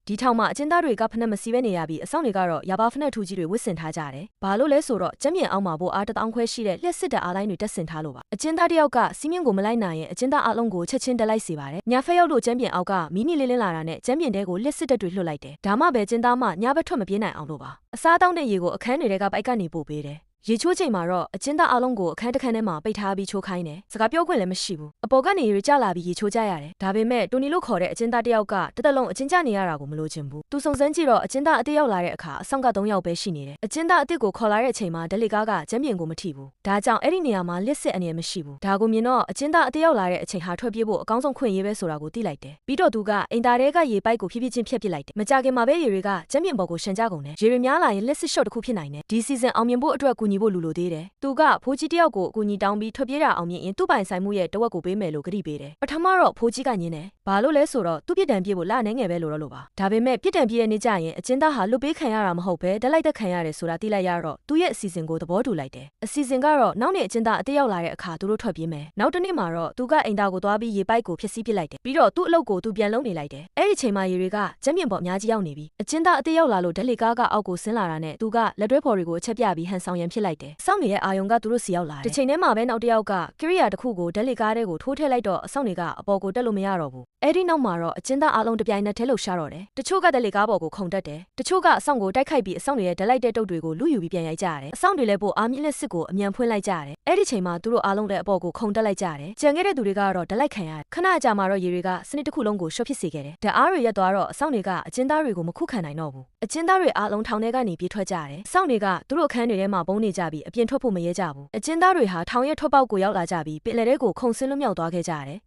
ဒီထောင်မှာအကျဉ်းသားတွေကဖက်မစီးပဲနေရပြီးအဆောင်တွေကတော့ရာဘာဖက်ထူကြီးတွေဝစ်ဆင်ထားကြတယ်။ဘာလို့လဲဆိုတော့ကျမ်းပြင်အောက်မှာဘို့အား1000ခွဲရှိတဲ့လျှက်စစ်တပ်အားလိုင်းတွေတက်ဆင်ထားလို့ပါ။အကျဉ်းသားတယောက်ကစီးမြင့်ကိုမလိုက်နိုင်ရင်အကျဉ်းသားအလုံးကိုချက်ချင်းတက်လိုက်စေပါတယ်။ညာဖက်ရောက်လို့ကျမ်းပြင်အောက်ကမီးနီလင်းလင်းလာတာနဲ့ကျမ်းပြင်တဲကိုလျှက်စစ်တပ်တွေလွှတ်လိုက်တယ်။ဒါမှပဲကျဉ်းသားမှညဘက်ထွက်မပြေးနိုင်အောင်လို့ပါ။အစားတောင်းတဲ့ရေကိုအခန်းတွေကပိုက်ကနေပို့ပေးတယ်။ရေချိုးချိန်မှာတော့အကျဉ်းသားအလုံးကိုအခန်းတစ်ခန်းထဲမှာပိတ်ထားပြီးချိုးခိုင်းတယ်။စကားပြောခွင့်လည်းမရှိဘူး။အပေါ်ကနေရေကျလာပြီးရေချိုးကြရတယ်။ဒါပေမဲ့တိုနီလို့ခေါ်တဲ့အကျဉ်းသားတယောက်ကတစ်သက်လုံးအကျဉ်းကျနေရတာကိုမလိုချင်ဘူး။သူစုံစမ်းကြည့်တော့အကျဉ်းသားအစ်ရောက်လာတဲ့အခါအဆောင်က3ယောက်ပဲရှိနေတယ်။အကျဉ်းသားအစ်ကိုခေါ်လာတဲ့အချိန်မှာဒလီကားကကျမ်းပြင်ကိုမထိဘူး။ဒါကြောင့်အဲ့ဒီနေရာမှာလစ်စစ်အနေမရှိဘူး။ဒါကိုမြင်တော့အကျဉ်းသားအစ်ရောက်လာတဲ့အချိန်ဟာထွက်ပြေးဖို့အကောင်းဆုံးခွင့်ရေးပဲဆိုတာကိုသိလိုက်တယ်။ပြီးတော့သူကအင်တာထဲကရေပိုက်ကိုဖြည်းဖြည်းချင်းဖျက်ပစ်လိုက်တယ်။မကြခင်မှာပဲရေတွေကကျမ်းပြင်ပေါ်ကိုရှန်ကြကုန်တယ်။ရေတွေများလာရင်လစ်စစ်ရှော့တစ်ခုဖြစ်နိုင်တယ်။ဒီစီဇန်အောင်မြင်ဖို့အတွက်ကူညီဖို့လူလိုသေးတယ်။သူကဖိုးကြီးတယောက်ကိုအကူအညီတောင်းပြီးထွက်ပြေးတာအောင်မြင်ရင်သူ့ပိုင်ဆိုင်မှုရဲ့တဝက်ကိုပေးမယ်လို့ကတိပေးတယ်။ပထမတော့ဖိုးကြီးကညင်းတယ်။ဘာလို့လဲဆိုတော့သူ့ပြစ်ဒဏ်ပြေဖို့လအနေငယ်ပဲလို့ပါ။ဒါပေမဲ့ပြစ်ဒဏ်ပြေတဲ့နေ့ကျရင်အကျဉ်းသားဟာလွတ်ပေးခံရတာမဟုတ်ပဲတက်လိုက်တက်ခံရတယ်ဆိုတာသိလိုက်ရတော့သူ့ရဲ့အစီအစဉ်ကိုသဘောတူလိုက်တယ်။အစီအစဉ်ကတော့နောက်နေ့အကျဉ်းသားအစ်ရောက်လာတဲ့အခါသူတို့ထွက်ပြေးမယ်။နောက်တစ်နေ့မှာတော့သူကအိမ်သားကိုသွားပြီးရေပိုက်ကိုဖျက်ဆီးပစ်လိုက်တယ်။ပြီးတော့သူ့အလုပ်ကိုသူပြန်လုပ်နေလိုက်တယ်။အဲ့ဒီချိန်မှာရေတွေကကျမ်းပြင်ပေါ်အများကြီးရောက်နေပြီ။အကျဉ်းသားအစ်ရောက်လာလို့ဒလီကားကအောက်ကိုဆင်းလာတာနဲ့သူကလက်တွဲဖော်တွေကိုအချက်ပြပြီးဟန်ဆောင်ရန်ဖြစ်လိုက်တယ်။စောင့်နေတဲ့အာယုံကသူတို့စီရောက်လာတယ်။ချိန်ထဲမှာပဲနောက်တစ်ယောက်ကကိရိယာတစ်ခုကိုဒလီကားထဲကိုထိုးထည့်လိုက်တော့အဆောင်တွေကအပေါ်ကိုတက်လို့မရတော့ဘူး။အဲ့ဒီနောက်မှာတော့အကျဉ်းသားအလုံးတစ်ပြိုင်နက်ထဲလှုပ်ရှားတော့တယ်။တချို့ကဒလီကားပေါ်ကိုခုန်တက်တယ်။တချို့ကအဆောင်ကိုတိုက်ခိုက်ပြီးအဆောင်တွေရဲ့ဒလိုက်တဲ့တုပ်တွေကိုလူယူပြီးပြန်ရိုက်ကြရတယ်။အဆောင်တွေလည်းပိုအားမြင့်လက်စစ်ကိုအမြန်ဖွင့်လိုက်ကြရတယ်။အဲ့ဒီချိန်မှာသူတို့အားလုံးတဲ့အပေါ်ကိုခုန်တက်လိုက်ကြတယ်။ကြံခဲ့တဲ့သူတွေကတော့ဒလိုက်ခံရတယ်။ခဏအကြာမှာတော့ရေတွေကစနစ်တစ်ခုလုံးကိုရှော့ဖြစ်စေခဲ့တယ်။ဓာတ်အားတွေရက်သွားတော့အဆောင်တွေကအကျဉ်းသားတွေကိုမခုခံနိုင်တော့ဘူး။အကျဉ်းသားတွေအားလုံးထောင်ထဲကနေပြေးထွက်ကြတယ်။အဆောင်တွေကသူတို့အခန်းတွေထဲမှာပုံနေကြပြီးအပြင်ထွက်ဖို့မရဲကြဘူး။အကျဉ်းသားတွေဟာထောင်ရဲ့ထွက်ပေါက်ကိုရောက်လာကြပြီးပင်လယ်ထဲကိုခုန်ဆင်းလွတ်မြောက်သွားခဲ့ကြတယ်